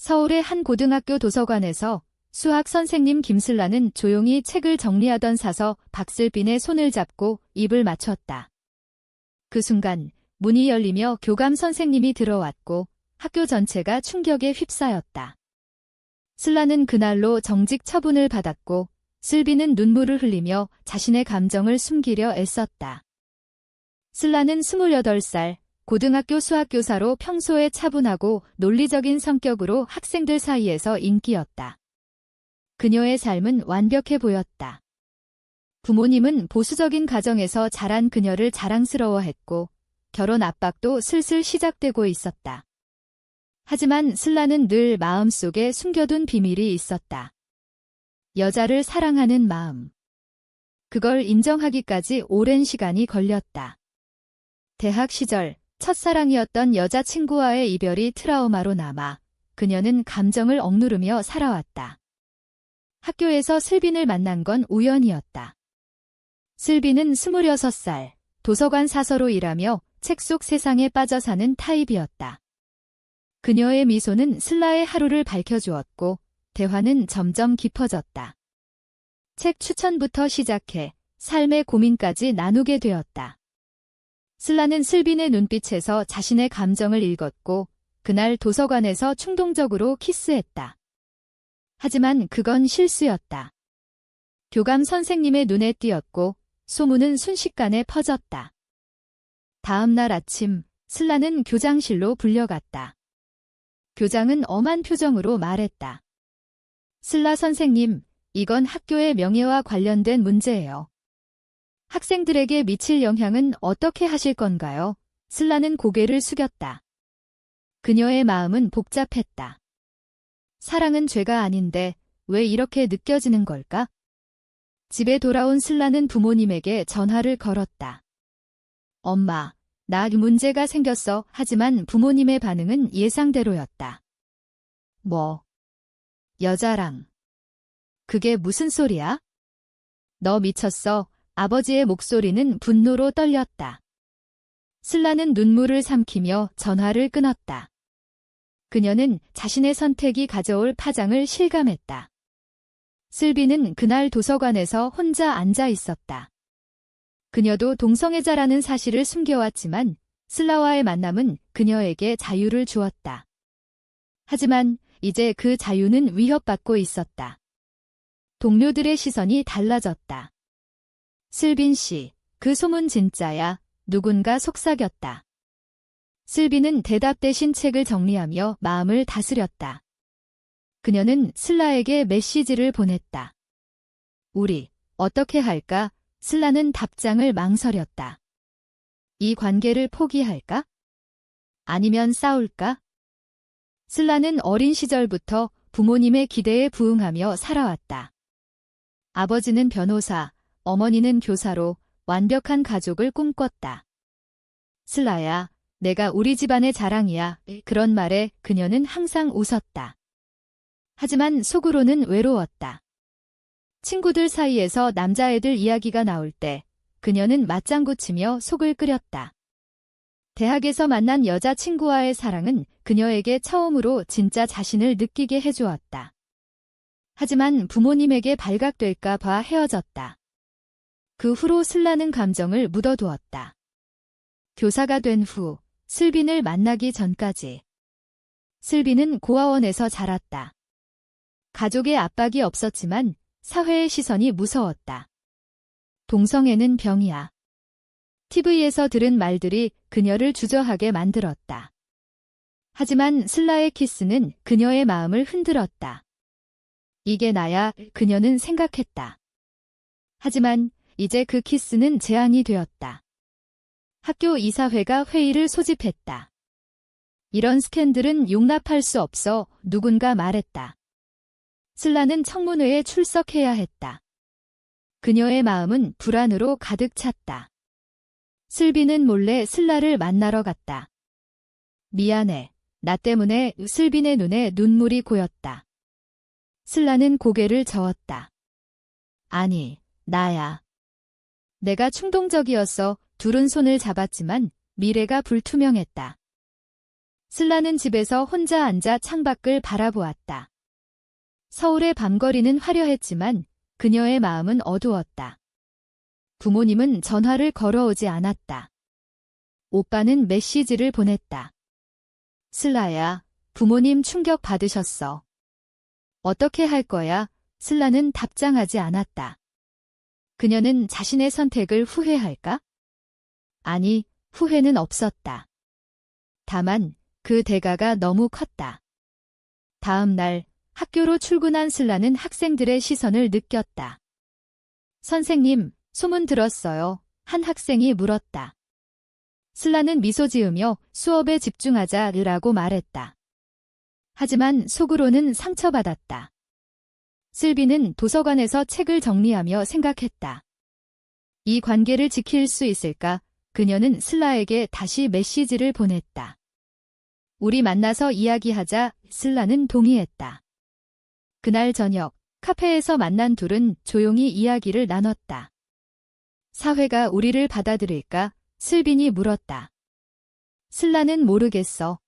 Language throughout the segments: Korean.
서울의 한 고등학교 도서관에서 수학 선생님 김슬라는 조용히 책을 정리하던 사서 박슬빈의 손을 잡고 입을 맞췄다. 그 순간 문이 열리며 교감 선생님이 들어왔고 학교 전체가 충격에 휩싸였다. 슬라는 그날로 정직 처분을 받았고 슬비는 눈물을 흘리며 자신의 감정을 숨기려 애썼다. 슬라는 28살, 고등학교 수학교사로 평소에 차분하고 논리적인 성격으로 학생들 사이에서 인기였다. 그녀의 삶은 완벽해 보였다. 부모님은 보수적인 가정에서 자란 그녀를 자랑스러워했고 결혼 압박도 슬슬 시작되고 있었다. 하지만 슬라는 늘 마음속에 숨겨둔 비밀이 있었다. 여자를 사랑하는 마음. 그걸 인정하기까지 오랜 시간이 걸렸다. 대학 시절 첫사랑이었던 여자친구와의 이별이 트라우마로 남아 그녀는 감정을 억누르며 살아왔다. 학교에서 슬빈을 만난 건 우연이었다. 슬빈은 26살, 도서관 사서로 일하며 책 속 세상에 빠져 사는 타입이었다. 그녀의 미소는 슬라의 하루를 밝혀주었고 대화는 점점 깊어졌다. 책 추천부터 시작해 삶의 고민까지 나누게 되었다. 슬라는 슬빈의 눈빛에서 자신의 감정을 읽었고 그날 도서관에서 충동적으로 키스했다. 하지만 그건 실수였다. 교감 선생님의 눈에 띄었고 소문은 순식간에 퍼졌다. 다음 날 아침 슬라는 교장실로 불려갔다. 교장은 엄한 표정으로 말했다. 슬라 선생님, 이건 학교의 명예와 관련된 문제예요. 학생들에게 미칠 영향은 어떻게 하실 건가요? 슬라는 고개를 숙였다. 그녀의 마음은 복잡했다. 사랑은 죄가 아닌데 왜 이렇게 느껴지는 걸까? 집에 돌아온 슬라는 부모님에게 전화를 걸었다. 엄마, 나 문제가 생겼어. 하지만 부모님의 반응은 예상대로였다. 뭐? 여자랑. 그게 무슨 소리야? 너 미쳤어. 아버지의 목소리는 분노로 떨렸다. 슬라는 눈물을 삼키며 전화를 끊었다. 그녀는 자신의 선택이 가져올 파장을 실감했다. 슬비는 그날 도서관에서 혼자 앉아 있었다. 그녀도 동성애자라는 사실을 숨겨왔지만 슬라와의 만남은 그녀에게 자유를 주었다. 하지만 이제 그 자유는 위협받고 있었다. 동료들의 시선이 달라졌다. 슬빈 씨, 그 소문 진짜야. 누군가 속삭였다. 슬비는 대답 대신 책을 정리하며 마음을 다스렸다. 그녀는 슬라에게 메시지를 보냈다. 우리, 어떻게 할까? 슬라는 답장을 망설였다. 이 관계를 포기할까? 아니면 싸울까? 슬라는 어린 시절부터 부모님의 기대에 부응하며 살아왔다. 아버지는 변호사, 어머니는 교사로 완벽한 가족을 꿈꿨다. 슬라야, 내가 우리 집안의 자랑이야. 그런 말에 그녀는 항상 웃었다. 하지만 속으로는 외로웠다. 친구들 사이에서 남자애들 이야기가 나올 때 그녀는 맞장구 치며 속을 끓였다. 대학에서 만난 여자친구와의 사랑은 그녀에게 처음으로 진짜 자신을 느끼게 해주었다. 하지만 부모님에게 발각될까 봐 헤어졌다. 그 후로 슬라는 감정을 묻어두었다. 교사가 된 후 슬빈을 만나기 전까지. 슬빈은 고아원에서 자랐다. 가족의 압박이 없었지만 사회의 시선이 무서웠다. 동성애는 병이야. TV에서 들은 말들이 그녀를 주저하게 만들었다. 하지만 슬라의 키스는 그녀의 마음을 흔들었다. 이게 나야, 그녀는 생각했다. 하지만 이제 그 키스는 재앙이 되었다. 학교 이사회가 회의를 소집했다. 이런 스캔들은 용납할 수 없어, 누군가 말했다. 슬라는 청문회에 출석해야 했다. 그녀의 마음은 불안으로 가득 찼다. 슬비는 몰래 슬라를 만나러 갔다. 미안해. 나 때문에. 슬빈의 눈에 눈물이 고였다. 슬라는 고개를 저었다. 아니, 나야. 내가 충동적이었어. 둘은 손을 잡았지만 미래가 불투명했다. 슬라는 집에서 혼자 앉아 창밖을 바라보았다. 서울의 밤거리는 화려했지만 그녀의 마음은 어두웠다. 부모님은 전화를 걸어오지 않았다. 오빠는 메시지를 보냈다. 슬라야, 부모님 충격 받으셨어. 어떻게 할 거야? 슬라는 답장하지 않았다. 그녀는 자신의 선택을 후회할까? 아니, 후회는 없었다. 다만 그 대가가 너무 컸다. 다음 날 학교로 출근한 슬라는 학생들의 시선을 느꼈다. 선생님, 소문 들었어요. 한 학생이 물었다. 슬라는 미소 지으며 수업에 집중하자라고 말했다. 하지만 속으로는 상처받았다. 슬비는 도서관에서 책을 정리하며 생각했다. 이 관계를 지킬 수 있을까? 그녀는 슬라에게 다시 메시지를 보냈다. 우리 만나서 이야기하자. 슬라는 동의했다. 그날 저녁, 카페에서 만난 둘은 조용히 이야기를 나눴다. 사회가 우리를 받아들일까? 슬빈이 물었다. 슬라는 모르겠어.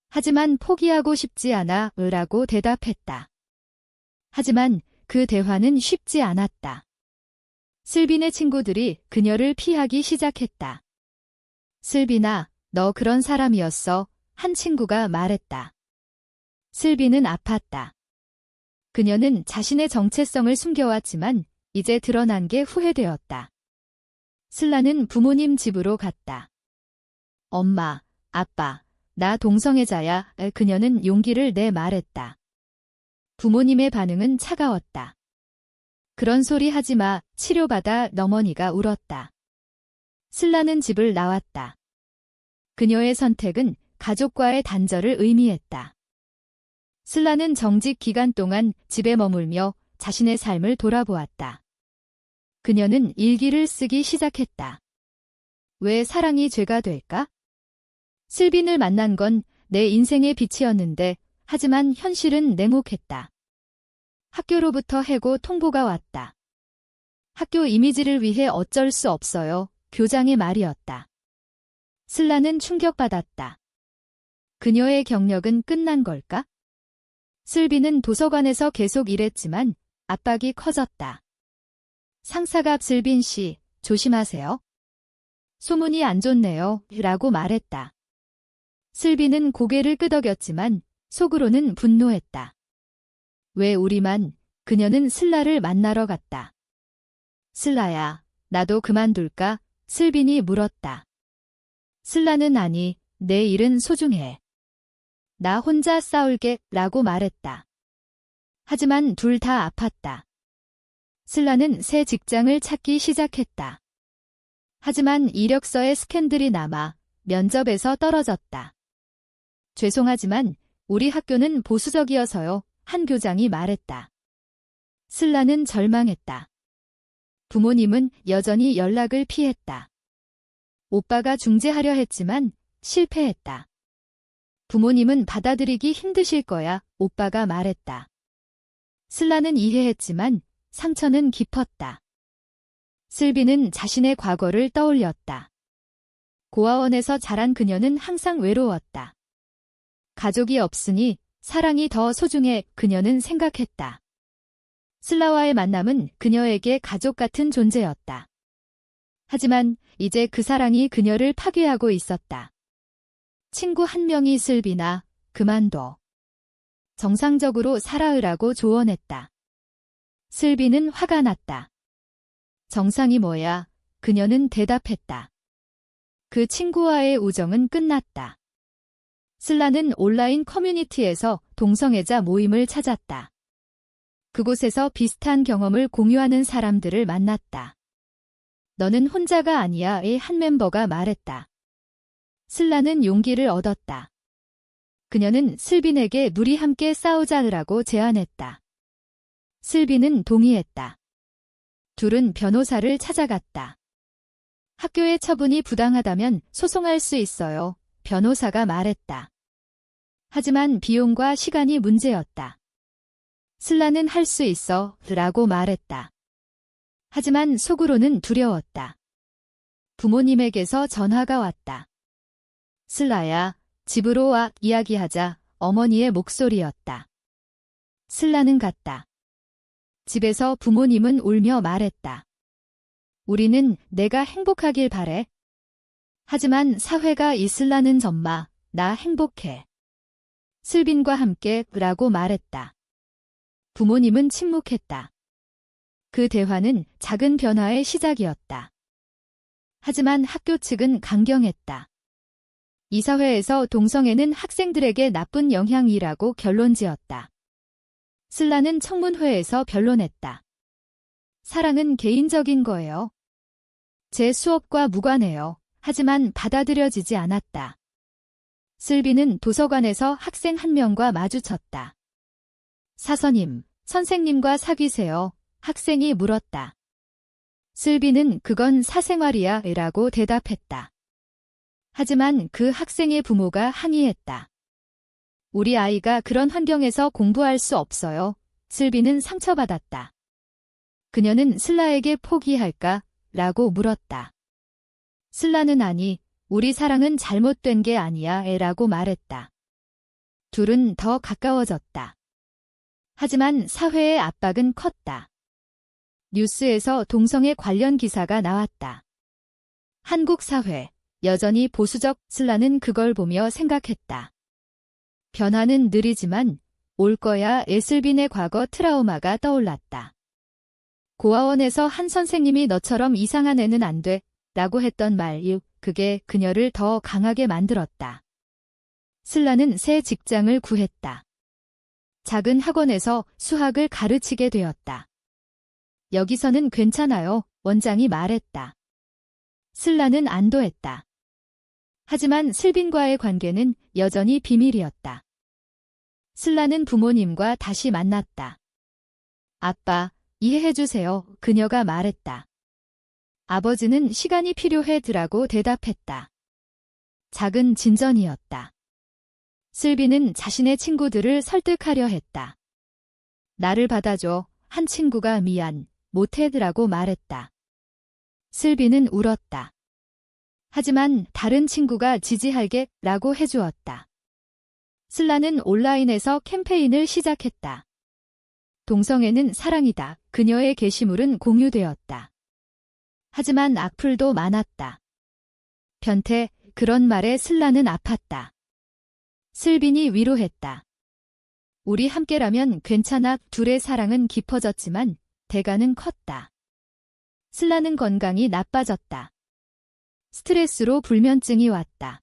하지만 포기하고 싶지 않아. 라고 대답했다. 하지만 그 대화는 쉽지 않았다. 슬빈의 친구들이 그녀를 피하기 시작했다. 슬빈아, 너 그런 사람이었어. 한 친구가 말했다. 슬빈은 아팠다. 그녀는 자신의 정체성을 숨겨왔지만 이제 드러난 게 후회되었다. 슬라는 부모님 집으로 갔다. 엄마, 아빠, 나 동성애자야. 그녀는 용기를 내 말했다. 부모님의 반응은 차가웠다. 그런 소리 하지 마. 치료받아. 어머니가 울었다. 슬라는 집을 나왔다. 그녀의 선택은 가족과의 단절을 의미했다. 슬라는 정직 기간 동안 집에 머물며 자신의 삶을 돌아보았다. 그녀는 일기를 쓰기 시작했다. 왜 사랑이 죄가 될까? 슬빈을 만난 건 내 인생의 빛이었는데 하지만 현실은 냉혹했다. 학교로부터 해고 통보가 왔다. 학교 이미지를 위해 어쩔 수 없어요. 교장의 말이었다. 슬라는 충격받았다. 그녀의 경력은 끝난 걸까? 슬비는 도서관에서 계속 일했지만 압박이 커졌다. 상사가 슬빈 씨, 조심하세요. 소문이 안 좋네요. 라고 말했다. 슬비는 고개를 끄덕였지만 속으로는 분노했다. 왜 우리만? 그녀는 슬라를 만나러 갔다. 슬라야, 나도 그만둘까? 슬빈이 물었다. 슬라는 아니, 내 일은 소중해. 나 혼자 싸울게. 라고 말했다. 하지만 둘 다 아팠다. 슬라는 새 직장을 찾기 시작했다. 하지만 이력서에 스캔들이 남아 면접에서 떨어졌다. 죄송하지만 우리 학교는 보수적이어서요. 한 교장이 말했다. 슬라는 절망했다. 부모님은 여전히 연락을 피했다. 오빠가 중재하려 했지만 실패했다. 부모님은 받아들이기 힘드실 거야. 오빠가 말했다. 슬라는 이해했지만 상처는 깊었다. 슬비는 자신의 과거를 떠올렸다. 고아원에서 자란 그녀는 항상 외로웠다. 가족이 없으니 사랑이 더 소중해. 그녀는 생각했다. 슬라와의 만남은 그녀에게 가족 같은 존재였다. 하지만 이제 그 사랑이 그녀를 파괴하고 있었다. 친구 한 명이 슬비나 그만둬. 정상적으로 살아으라고 조언했다. 슬비는 화가 났다. 정상이 뭐야? 그녀는 대답했다. 그 친구와의 우정은 끝났다. 슬라는 온라인 커뮤니티에서 동성애자 모임을 찾았다. 그곳에서 비슷한 경험을 공유하는 사람들을 만났다. 너는 혼자가 아니야의 한 멤버가 말했다. 슬라는 용기를 얻었다. 그녀는 슬빈에게 둘이 함께 싸우자라고 제안했다. 슬빈은 동의했다. 둘은 변호사를 찾아갔다. 학교의 처분이 부당하다면 소송할 수 있어요. 변호사가 말했다. 하지만 비용과 시간이 문제였다. 슬라는 할 수 있어 라고 말했다. 하지만 속으로는 두려웠다. 부모님에게서 전화가 왔다. 슬라야, 집으로 와 이야기하자 어머니의 목소리였다. 슬라는 갔다. 집에서 부모님은 울며 말했다. 우리는 내가 행복하길 바래. 하지만 사회가 있을라는 점마, 나 행복해. 슬빈과 함께 라고 말했다. 부모님은 침묵했다. 그 대화는 작은 변화의 시작이었다. 하지만 학교 측은 강경했다. 이사회에서 동성애는 학생들에게 나쁜 영향이라고 결론지었다. 슬라는 청문회에서 변론했다. 사랑은 개인적인 거예요. 제 수업과 무관해요. 하지만 받아들여지지 않았다. 슬비는 도서관에서 학생 한 명과 마주쳤다. 사서님, 선생님과 사귀세요. 학생이 물었다. 슬비는 그건 사생활이야 라고 대답했다. 하지만 그 학생의 부모가 항의했다. 우리 아이가 그런 환경에서 공부할 수 없어요. 슬비는 상처받았다. 그녀는 슬라에게 포기할까? 라고 물었다. 슬라는 아니, 우리 사랑은 잘못된 게 아니야 라고 말했다. 둘은 더 가까워졌다. 하지만 사회의 압박은 컸다. 뉴스에서 동성애 관련 기사가 나왔다. 한국 사회, 여전히 보수적. 슬라는 그걸 보며 생각했다. 변화는 느리지만 올 거야. 슬빈의 과거 트라우마가 떠올랐다. 고아원에서 한 선생님이 너처럼 이상한 애는 안 돼 라고 했던 말, 그게 그녀를 더 강하게 만들었다. 슬라는 새 직장을 구했다. 작은 학원에서 수학을 가르치게 되었다. 여기서는 괜찮아요, 원장이 말했다. 슬라는 안도했다. 하지만 슬빈과의 관계는 여전히 비밀이었다. 슬라는 부모님과 다시 만났다. 아빠, 이해해주세요, 그녀가 말했다. 아버지는 시간이 필요해드라고 대답했다. 작은 진전이었다. 슬비는 자신의 친구들을 설득하려 했다. 나를 받아줘, 한 친구가 미안, 못해드라고 말했다. 슬비는 울었다. 하지만 다른 친구가 지지할게 라고 해주었다. 슬라는 온라인에서 캠페인을 시작했다. 동성애는 사랑이다. 그녀의 게시물은 공유되었다. 하지만 악플도 많았다. 변태, 그런 말에 슬라는 아팠다. 슬빈이 위로했다. 우리 함께라면 괜찮아. 둘의 사랑은 깊어졌지만 대가는 컸다. 슬라는 건강이 나빠졌다. 스트레스로 불면증이 왔다.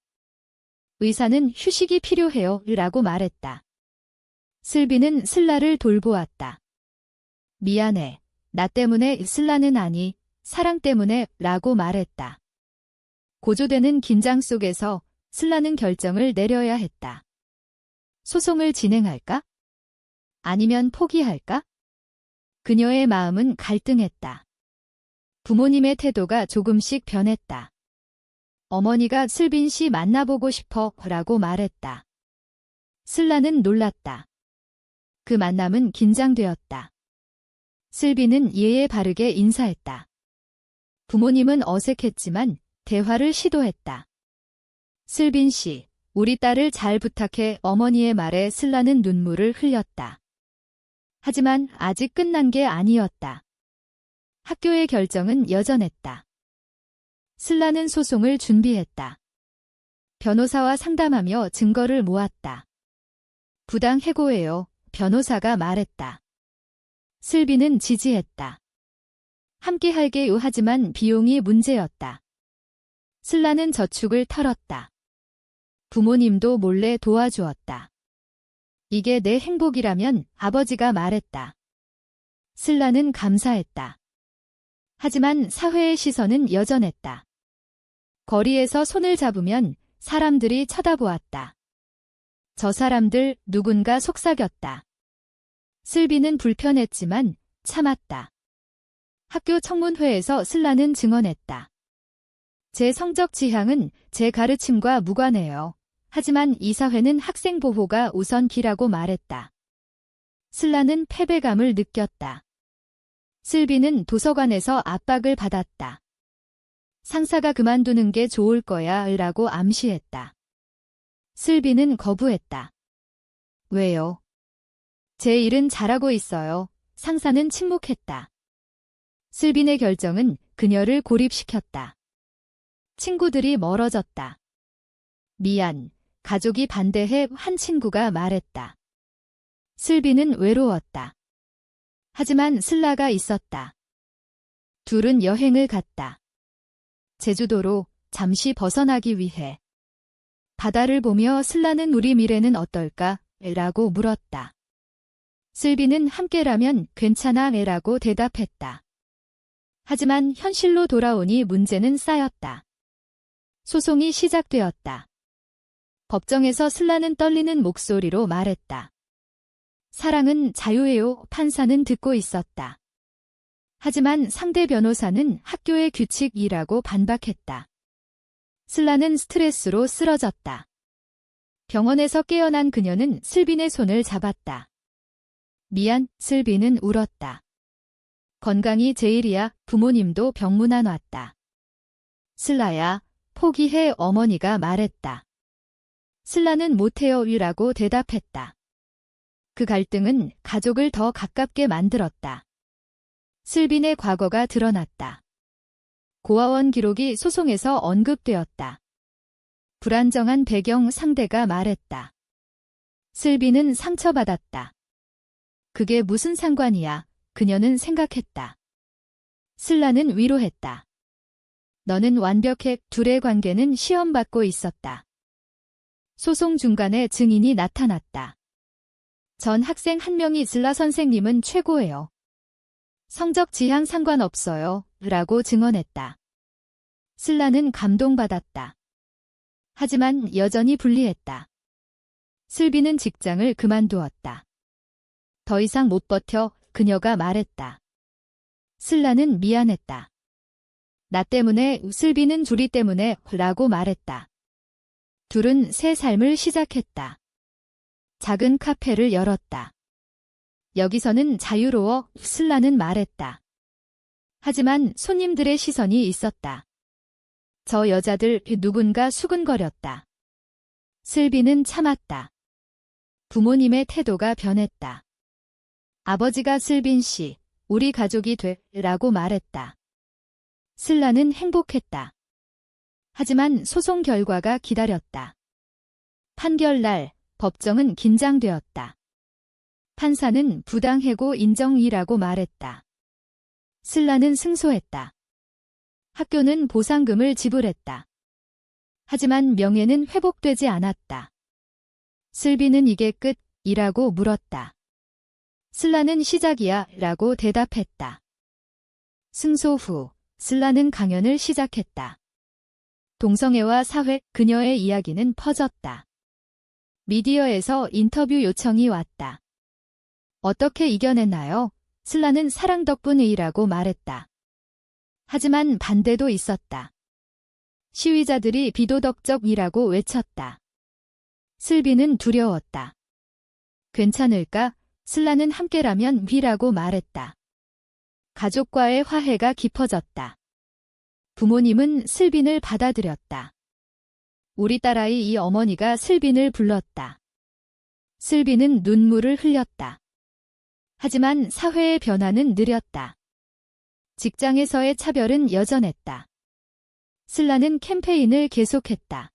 의사는 휴식이 필요해요 라고 말했다. 슬비는 슬라를 돌보았다. 미안해. 나 때문에. 슬라는 아니, 사랑 때문에 라고 말했다. 고조되는 긴장 속에서 슬라는 결정을 내려야 했다. 소송을 진행할까? 아니면 포기할까? 그녀의 마음은 갈등했다. 부모님의 태도가 조금씩 변했다. 어머니가 슬빈 씨 만나보고 싶어 라고 말했다. 슬라는 놀랐다. 그 만남은 긴장되었다. 슬빈은 예의 바르게 인사했다. 부모님은 어색했지만 대화를 시도했다. 슬빈 씨, 우리 딸을 잘 부탁해. 어머니의 말에 슬라는 눈물을 흘렸다. 하지만 아직 끝난 게 아니었다. 학교의 결정은 여전했다. 슬라는 소송을 준비했다. 변호사와 상담하며 증거를 모았다. 부당 해고예요, 변호사가 말했다. 슬비는 지지했다. 함께 할게요. 하지만 비용이 문제였다. 슬라는 저축을 털었다. 부모님도 몰래 도와주었다. 이게 내 행복이라면, 아버지가 말했다. 슬라는 감사했다. 하지만 사회의 시선은 여전했다. 거리에서 손을 잡으면 사람들이 쳐다보았다. 저 사람들 누군가 속삭였다. 슬비는 불편했지만 참았다. 학교 청문회에서 슬라는 증언했다. 제 성적 지향은 제 가르침과 무관해요. 하지만 이 사회는 학생 보호가 우선기라고 말했다. 슬라는 패배감을 느꼈다. 슬비는 도서관에서 압박을 받았다. 상사가 그만두는 게 좋을 거야 라고 암시했다. 슬비는 거부했다. 왜요? 제 일은 잘하고 있어요. 상사는 침묵했다. 슬빈의 결정은 그녀를 고립시켰다. 친구들이 멀어졌다. 미안, 가족이 반대해 한 친구가 말했다. 슬비는 외로웠다. 하지만 슬라가 있었다. 둘은 여행을 갔다. 제주도로 잠시 벗어나기 위해. 바다를 보며 슬라는 우리 미래는 어떨까? 라고 물었다. 슬비는 함께라면 괜찮아 라고 대답했다. 하지만 현실로 돌아오니 문제는 쌓였다. 소송이 시작되었다. 법정에서 슬라는 떨리는 목소리로 말했다. 사랑은 자유예요. 판사는 듣고 있었다. 하지만 상대 변호사는 학교의 규칙이라고 반박했다. 슬라는 스트레스로 쓰러졌다. 병원에서 깨어난 그녀는 슬빈의 손을 잡았다. 미안, 슬빈은 울었다. 건강이 제일이야. 부모님도 병문안 왔다. 슬라야, 포기해. 어머니가 말했다. 슬라는 못해요. 라고 대답했다. 그 갈등은 가족을 더 가깝게 만들었다. 슬빈의 과거가 드러났다. 고아원 기록이 소송에서 언급되었다. 불안정한 배경 상대가 말했다. 슬빈은 상처받았다. 그게 무슨 상관이야. 그녀는 생각했다. 슬라는 위로했다. 너는 완벽해. 둘의 관계는 시험받고 있었다. 소송 중간에 증인이 나타났다. 전 학생 한 명이 슬라 선생님은 최고예요. 성적 지향 상관없어요. 라고 증언했다. 슬라는 감동받았다. 하지만 여전히 불리했다. 슬비는 직장을 그만두었다. 더 이상 못 버텨. 그녀가 말했다. 슬라는 미안했다. 나 때문에, 슬비는 둘이 때문에 라고 말했다. 둘은 새 삶을 시작했다. 작은 카페를 열었다. 여기서는 자유로워. 슬라는 말했다. 하지만 손님들의 시선이 있었다. 저 여자들 누군가 수근거렸다. 슬비는 참았다. 부모님의 태도가 변했다. 아버지가 슬빈 씨, 우리 가족이 돼 라고 말했다. 슬라는 행복했다. 하지만 소송 결과가 기다렸다. 판결날 법정은 긴장되었다. 판사는 부당해고 인정이라고 말했다. 슬라는 승소했다. 학교는 보상금을 지불했다. 하지만 명예는 회복되지 않았다. 슬비는 이게 끝이라고 물었다. 슬라는 시작이야 라고 대답했다. 승소 후 슬라는 강연을 시작했다. 동성애와 사회, 그녀의 이야기는 퍼졌다. 미디어에서 인터뷰 요청이 왔다. 어떻게 이겨냈나요? 슬라는 사랑 덕분이라고 말했다. 하지만 반대도 있었다. 시위자들이 비도덕적이라고 외쳤다. 슬비는 두려웠다. 괜찮을까? 슬라는 함께라면 위라고 말했다. 가족과의 화해가 깊어졌다. 부모님은 슬빈을 받아들였다. 우리 딸아이 이 어머니가 슬빈을 불렀다. 슬빈은 눈물을 흘렸다. 하지만 사회의 변화는 느렸다. 직장에서의 차별은 여전했다. 슬라는 캠페인을 계속했다.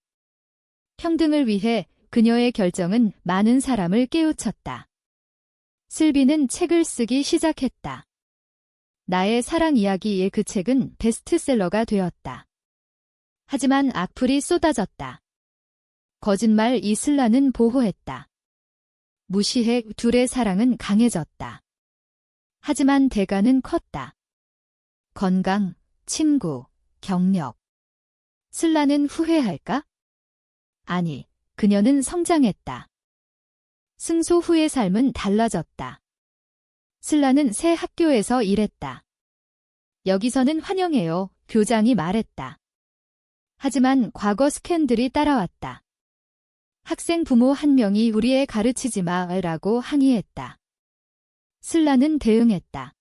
평등을 위해 그녀의 결정은 많은 사람을 깨우쳤다. 슬비는 책을 쓰기 시작했다. 나의 사랑 이야기의 그 책은 베스트셀러가 되었다. 하지만 악플이 쏟아졌다. 거짓말 슬라는 보호했다. 무시해 둘의 사랑은 강해졌다. 하지만 대가는 컸다. 건강, 친구, 경력. 슬라는 후회할까? 아니, 그녀는 성장했다. 승소 후의 삶은 달라졌다. 슬라는 새 학교에서 일했다. 여기서는 환영해요, 교장이 말했다. 하지만 과거 스캔들이 따라왔다. 학생 부모 한 명이 우리 애 가르치지 마라고 항의했다. 슬라는 대응했다.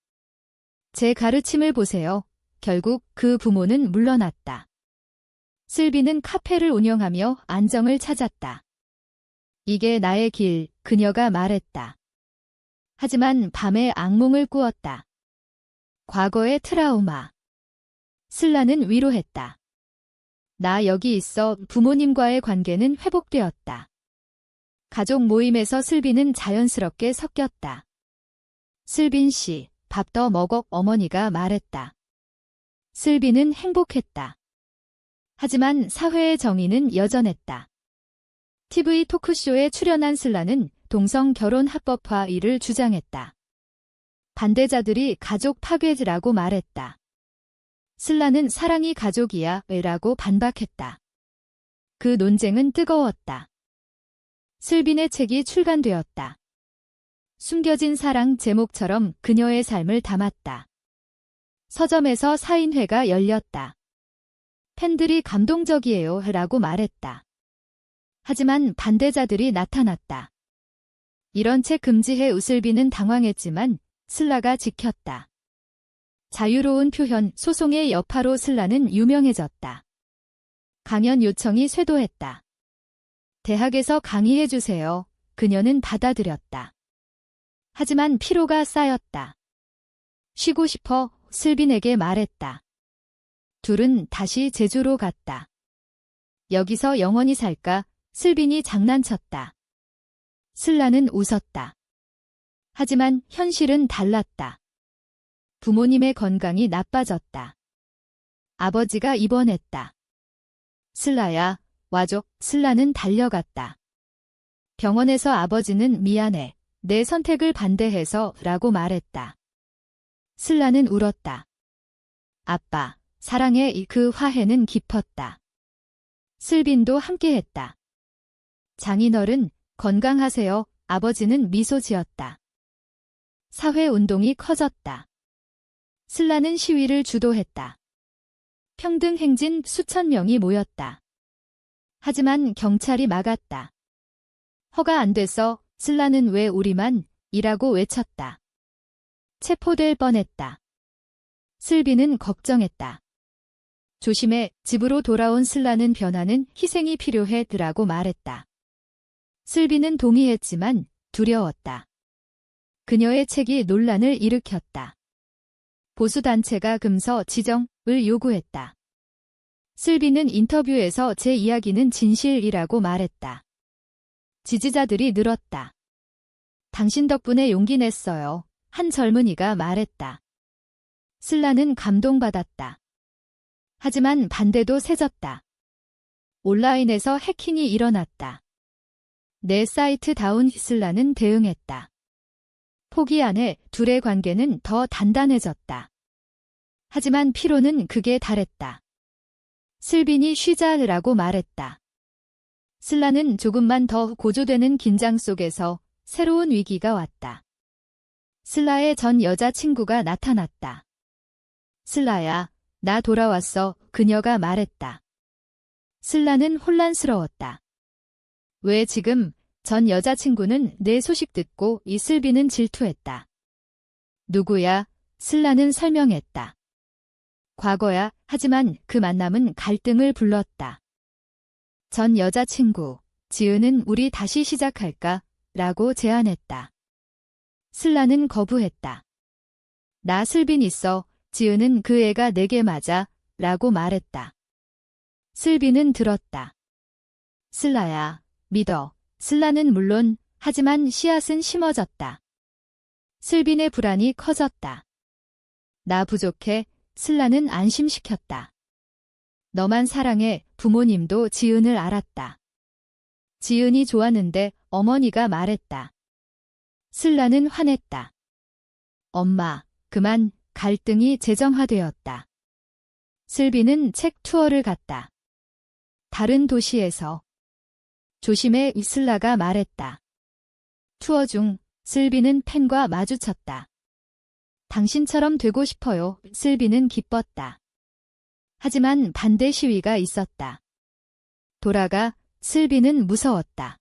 제 가르침을 보세요. 결국 그 부모는 물러났다. 슬비는 카페를 운영하며 안정을 찾았다. 이게 나의 길, 그녀가 말했다. 하지만 밤에 악몽을 꾸었다. 과거의 트라우마. 슬라는 위로했다. 나 여기 있어. 부모님과의 관계는 회복되었다. 가족 모임에서 슬비는 자연스럽게 섞였다. 슬빈 씨, 밥 더 먹어. 어머니가 말했다. 슬비는 행복했다. 하지만 사회의 정의는 여전했다. TV 토크쇼에 출연한 슬라는 동성 결혼 합법화 이를 주장했다. 반대자들이 가족 파괴지라고 말했다. 슬라는 사랑이 가족이야 왜라고 반박했다. 그 논쟁은 뜨거웠다. 슬빈의 책이 출간되었다. 숨겨진 사랑 제목처럼 그녀의 삶을 담았다. 서점에서 사인회가 열렸다. 팬들이 감동적이에요 라고 말했다. 하지만 반대자들이 나타났다. 이런 책 금지해. 슬비는 당황했지만 슬라가 지켰다. 자유로운 표현, 소송의 여파로 슬라는 유명해졌다. 강연 요청이 쇄도했다. 대학에서 강의해주세요. 그녀는 받아들였다. 하지만 피로가 쌓였다. 쉬고 싶어. 슬빈에게 말했다. 둘은 다시 제주로 갔다. 여기서 영원히 살까? 슬빈이 장난쳤다. 슬라는 웃었다. 하지만 현실은 달랐다. 부모님의 건강이 나빠졌다. 아버지가 입원했다. 슬라야, 와줘. 슬라는 달려갔다. 병원에서 아버지는 미안해. 내 선택을 반대해서 라고 말했다. 슬라는 울었다. 아빠, 사랑해. 그 화해는 깊었다. 슬빈도 함께했다. 장인어른, 건강하세요. 아버지는 미소 지었다. 사회운동이 커졌다. 슬라는 시위를 주도했다. 평등 행진 수천 명이 모였다. 하지만 경찰이 막았다. 허가 안 됐어. 슬라는 왜 우리만 이라고 외쳤다. 체포될 뻔했다. 슬비는 걱정했다. 조심해. 집으로 돌아온 슬라는 변화는 희생이 필요해 라고 말했다. 슬비는 동의했지만 두려웠다. 그녀의 책이 논란을 일으켰다. 보수단체가 금서 지정을 요구했다. 슬비는 인터뷰에서 제 이야기는 진실이라고 말했다. 지지자들이 늘었다. 당신 덕분에 용기 냈어요. 한 젊은이가 말했다. 슬라는 감동받았다. 하지만 반대도 세졌다. 온라인에서 해킹이 일어났다. 내 사이트 다운. 슬라는 대응했다. 포기 안에 둘의 관계는 더 단단해졌다. 하지만 피로는 극에 달했다. 슬빈이 쉬자라고 말했다. 슬라는 조금만 더 고조되는 긴장 속에서 새로운 위기가 왔다. 슬라의 전 여자친구가 나타났다. 슬라야, 나 돌아왔어. 그녀가 말했다. 슬라는 혼란스러웠다. 왜 지금? 전 여자친구는 내 소식 듣고 슬비는 질투했다. 누구야? 슬라는 설명했다. 과거야. 하지만 그 만남은 갈등을 불렀다. 전 여자친구, 지은은 우리 다시 시작할까? 라고 제안했다. 슬라는 거부했다. 나 슬빈 있어. 지은은 그 애가 내게 맞아. 라고 말했다. 슬비는 들었다. 슬라야, 믿어. 슬라는 물론, 하지만 씨앗은 심어졌다. 슬빈의 불안이 커졌다. 나 부족해. 슬라는 안심시켰다. 너만 사랑해. 부모님도 지은을 알았다. 지은이 좋았는데 어머니가 말했다. 슬라는 화냈다. 엄마, 그만. 갈등이 재정화되었다. 슬비는 책 투어를 갔다. 다른 도시에서. 조심해. 슬라가 말했다. 투어 중 슬비는 팬과 마주쳤다. 당신처럼 되고 싶어요. 슬비는 기뻤다. 하지만 반대 시위가 있었다. 돌아가. 슬비는 무서웠다.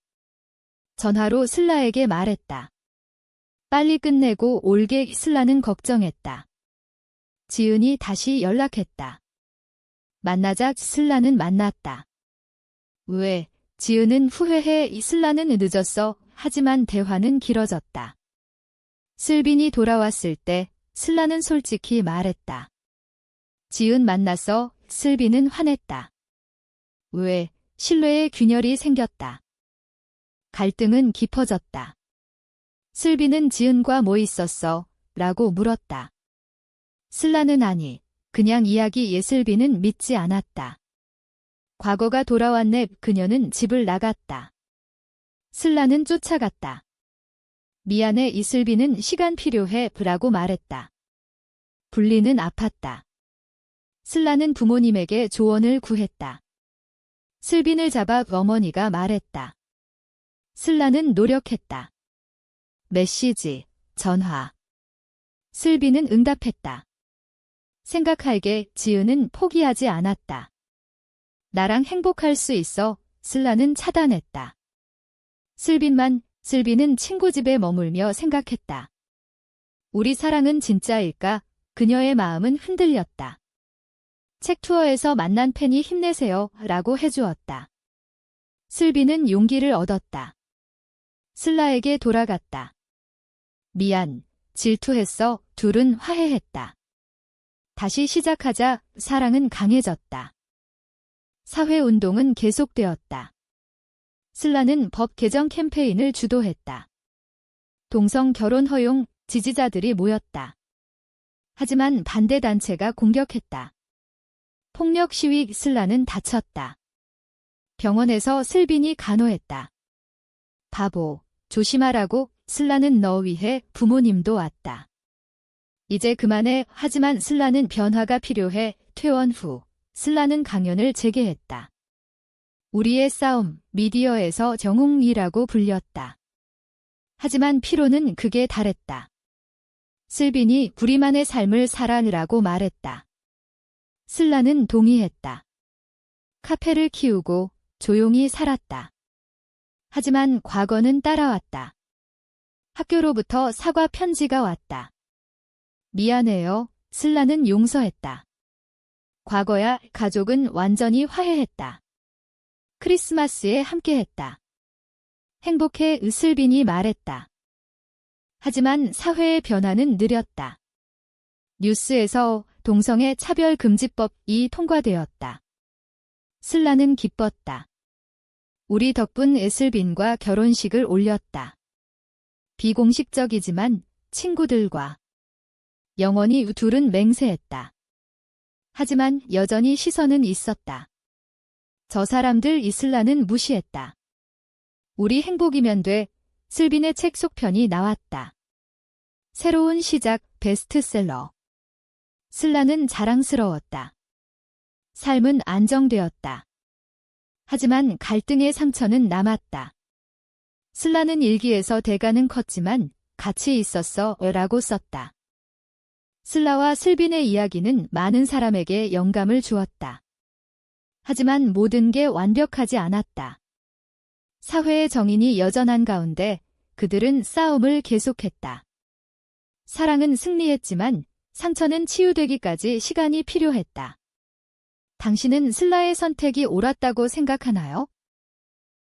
전화로 슬라에게 말했다. 빨리 끝내고 올게. 슬라는 걱정했다. 지은이 다시 연락했다. 만나자. 슬라는 만났다. 왜? 지은은 후회해 슬라는 늦었어. 하지만 대화는 길어졌다. 슬빈이 돌아왔을 때 슬라는 솔직히 말했다. 지은 만났어. 슬빈은 화냈다. 왜? 신뢰의 균열이 생겼다. 갈등은 깊어졌다. 슬빈은 지은과 뭐 있었어? 라고 물었다. 슬라는 아니, 그냥 이야기. 예슬빈은 믿지 않았다. 과거가 돌아왔네. 그녀는 집을 나갔다. 슬라는 쫓아갔다. 미안해. 이슬빈은 시간 필요해. 라고 말했다. 분리는 아팠다. 슬라는 부모님에게 조언을 구했다. 슬빈을 잡아 어머니가 말했다. 슬라는 노력했다. 메시지, 전화. 슬빈은 응답했다. 생각할게. 지은은 포기하지 않았다. 나랑 행복할 수 있어. 슬라는 차단했다. 슬빈은 친구 집에 머물며 생각했다. 우리 사랑은 진짜일까? 그녀의 마음은 흔들렸다. 책 투어에서 만난 팬이 힘내세요. 라고 해주었다. 슬빈은 용기를 얻었다. 슬라에게 돌아갔다. 미안, 질투했어. 둘은 화해했다. 다시 시작하자. 사랑은 강해졌다. 사회운동은 계속되었다. 슬라는 법 개정 캠페인을 주도했다. 동성 결혼 허용, 지지자들이 모였다. 하지만 반대단체가 공격했다. 폭력 시위. 슬라는 다쳤다. 병원에서 슬빈이 간호했다. 바보, 조심하라고. 슬라는 너 위해. 부모님도 왔다. 이제 그만해. 하지만 슬라는 변화가 필요해. 퇴원 후 슬라는 강연을 재개했다. 우리의 싸움, 미디어에서 정웅이라고 불렸다. 하지만 피로는 극에 달했다. 슬빈이 우리만의 삶을 살아라고 말했다. 슬라는 동의했다. 카페를 키우고 조용히 살았다. 하지만 과거는 따라왔다. 학교로부터 사과 편지가 왔다. 미안해요. 슬라는 용서했다. 과거야. 가족은 완전히 화해했다. 크리스마스에 함께했다. 행복해. 슬빈이 말했다. 하지만 사회의 변화는 느렸다. 뉴스에서 동성애 차별금지법이 통과되었다. 슬라는 기뻤다. 우리 덕분 슬빈과 결혼식을 올렸다. 비공식적이지만 친구들과 영원히 둘은 맹세했다. 하지만 여전히 시선은 있었다. 저 사람들. 슬라는 무시했다. 우리 행복이면 돼. 슬빈의 책 속편이 나왔다. 새로운 시작. 베스트셀러. 슬라는 자랑스러웠다. 삶은 안정되었다. 하지만 갈등의 상처는 남았다. 슬라는 일기에서 대가는 컸지만 가치 있었어. 라고 썼다. 슬라와 슬빈의 이야기는 많은 사람에게 영감을 주었다. 하지만 모든 게 완벽하지 않았다. 사회의 정인이 여전한 가운데 그들은 싸움을 계속했다. 사랑은 승리했지만 상처는 치유되기까지 시간이 필요했다. 당신은 슬라의 선택이 옳았다고 생각하나요?